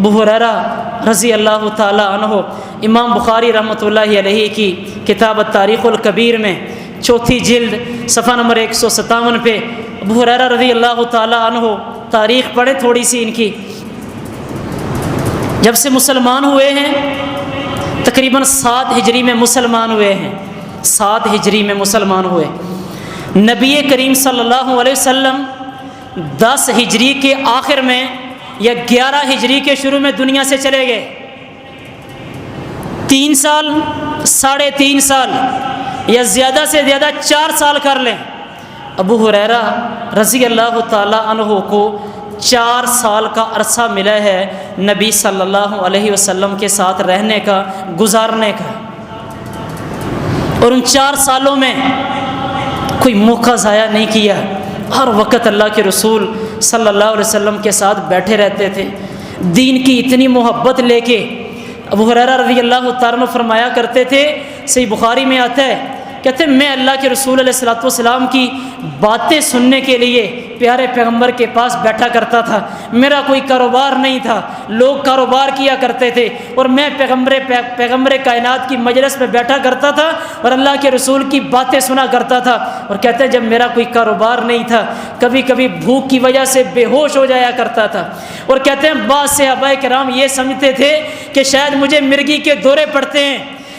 ابو ہریرہ رضی اللہ تعالیٰ عنہ، امام بخاری رحمۃ اللہ علیہ کی کتاب التاریخ الکبیر میں 4 جلد صفحہ نمبر 157 پہ ابو ہریرہ رضی اللہ تعالیٰ عنہ، تاریخ پڑھیں تھوڑی سی ان کی، جب سے مسلمان ہوئے ہیں تقریباً 7 ہجری میں مسلمان ہوئے ہیں، 7 ہجری میں مسلمان ہوئے۔ نبی کریم صلی اللہ علیہ وسلم 10 ہجری کے آخر میں یا 11 ہجری کے شروع میں دنیا سے چلے گئے۔ 3 سال، 3.5 سال یا زیادہ سے زیادہ 4 سال کر لیں، ابو ہریرہ رضی اللہ تعالیٰ عنہ کو 4 سال کا عرصہ ملا ہے نبی صلی اللہ علیہ وسلم کے ساتھ رہنے کا، گزارنے کا، اور ان 4 سالوں میں کوئی موقع ضائع نہیں کیا، ہر وقت اللہ کے رسول صلی اللہ علیہ وسلم کے ساتھ بیٹھے رہتے تھے۔ دین کی اتنی محبت لے کے ابو ہریرہ رضی اللہ تعالیٰ عنہ فرمایا کرتے تھے، صحیح بخاری میں آتا ہے، کہتے ہیں میں اللہ کے رسول علیہ الصلوۃ والسلام کی باتیں سننے کے لیے پیارے پیغمبر کے پاس بیٹھا کرتا تھا۔ میرا کوئی کاروبار نہیں تھا، لوگ کاروبار کیا کرتے تھے اور میں پیغمبر کائنات کی مجلس میں بیٹھا کرتا تھا اور اللہ کے رسول کی باتیں سنا کرتا تھا۔ اور کہتے ہیں جب میرا کوئی کاروبار نہیں تھا، کبھی کبھی بھوک کی وجہ سے بے ہوش ہو جایا کرتا تھا، اور کہتے ہیں بعض صحابہ کرام یہ سمجھتے تھے کہ شاید مجھے مرگی کے دورے پڑتے ہیں،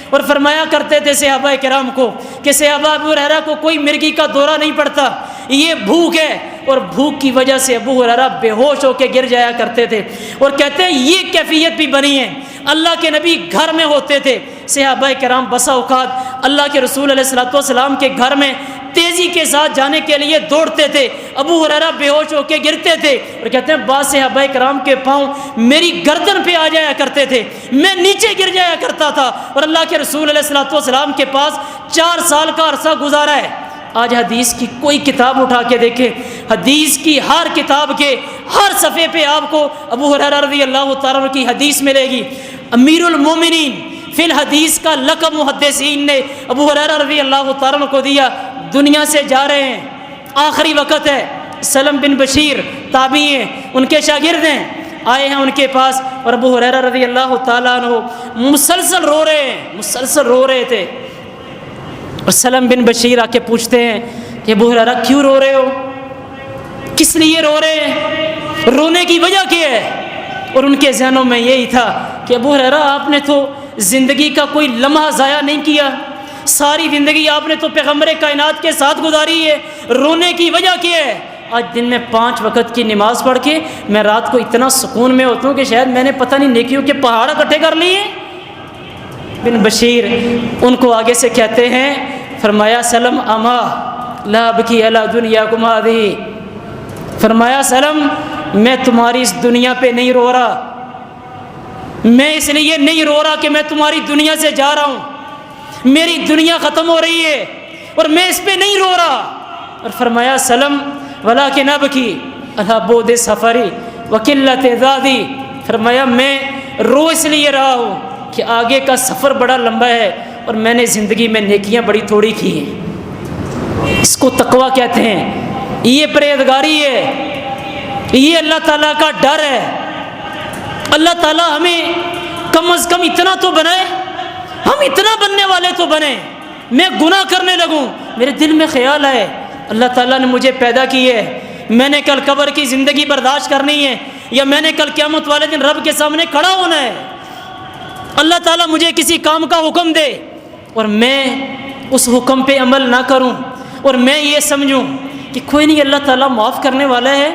اور فرمایا کرتے تھے صحابہ کرام کو کہ صحابہ ابو ہریرہ کو کوئی مرگی کا دورہ نہیں پڑتا، یہ بھوک ہے، اور بھوک کی وجہ سے ابو ہریرہ بے ہوش ہو کے گر جایا کرتے تھے۔ اور کہتے ہیں یہ کیفیت بھی بنی ہے، اللہ کے نبی گھر میں ہوتے تھے، صحابہ کرام بسا اوقات اللہ کے رسول علیہ الصلوۃ والسلام کے گھر میں تیزی کے ساتھ جانے کے لیے دوڑتے تھے، ابو ہریرہ بے ہوش ہو کے گرتے تھے، اور کہتے ہیں بعض صحابہ کرام کے پاؤں میری گردن پہ آ جایا کرتے تھے، میں نیچے گر جایا کرتا تھا، اور اللہ کے رسول علیہ الصلوۃ والسلام کے پاس 4 سال کا عرصہ گزارا ہے۔ آج حدیث کی کوئی کتاب اٹھا کے دیکھیں، حدیث کی ہر کتاب کے ہر صفحے پہ آپ کو ابو ہریرہ رضی اللہ تعالیٰ عنہ کی حدیث ملے گی۔ امیر المومنین فی الحدیث کا لقب محدثین نے ابو ہریرہ رضی اللہ تعالیٰ عنہ کو دیا۔ دنیا سے جا رہے ہیں، آخری وقت ہے، سلم بن بشیر تابعی ہیں، ان کے شاگرد ہیں، آئے ہیں ان کے پاس، اور ابو ہریرہ رضی اللہ تعالیٰ عنہ مسلسل رو رہے ہیں، مسلسل رو رہے تھے، اور سلم بن بشیر آ کے پوچھتے ہیں کہ ابو ہریرہ کیوں رو رہے ہو، کس لیے رو رہے ہیں، رونے کی وجہ کیا ہے؟ اور ان کے ذہنوں میں یہی تھا کہ ابو ہریرہ آپ نے تو زندگی کا کوئی لمحہ ضائع نہیں کیا، ساری زندگی آپ نے تو پیغمبر کائنات کے ساتھ گزاری ہے، رونے کی وجہ کیا ہے؟ آج دن میں 5 وقت کی نماز پڑھ کے میں رات کو اتنا سکون میں ہوتا ہوں کہ شاید میں نے پتہ نہیں نیکیوں کے پہاڑ اکٹھے کر لیے۔ بن بشیر ان کو آگے سے کہتے ہیں، فرمایا سلم اما لا ابکی علی دنیاکم ہذہ، فرمایا سلم میں تمہاری اس دنیا پہ نہیں رو رہا، میں اس لیے نہیں رو رہا کہ میں تمہاری دنیا سے جا رہا ہوں، میری دنیا ختم ہو رہی ہے اور میں اس پہ نہیں رو رہا۔ اور فرمایا سلم ولکن ابکی علی بعد سفری وقلۃ زادی، فرمایا میں رو اس لیے رہا ہوں کہ آگے کا سفر بڑا لمبا ہے اور میں نے زندگی میں نیکیاں بڑی تھوڑی کی ہیں۔ اس کو تقویٰ کہتے ہیں، یہ پرہیزگاری ہے، یہ اللہ تعالیٰ کا ڈر ہے۔ اللہ تعالیٰ ہمیں کم از کم اتنا تو بنائے، ہم اتنا بننے والے تو بنیں۔ میں گناہ کرنے لگوں، میرے دل میں خیال آئے اللہ تعالیٰ نے مجھے پیدا کی ہے، میں نے کل قبر کی زندگی برداشت کرنی ہے، یا میں نے کل قیامت والے دن رب کے سامنے کھڑا ہونا ہے، اللہ تعالیٰ مجھے کسی کام کا حکم دے اور میں اس حکم پہ عمل نہ کروں، اور میں یہ سمجھوں کہ کوئی نہیں اللہ تعالیٰ معاف کرنے والا ہے،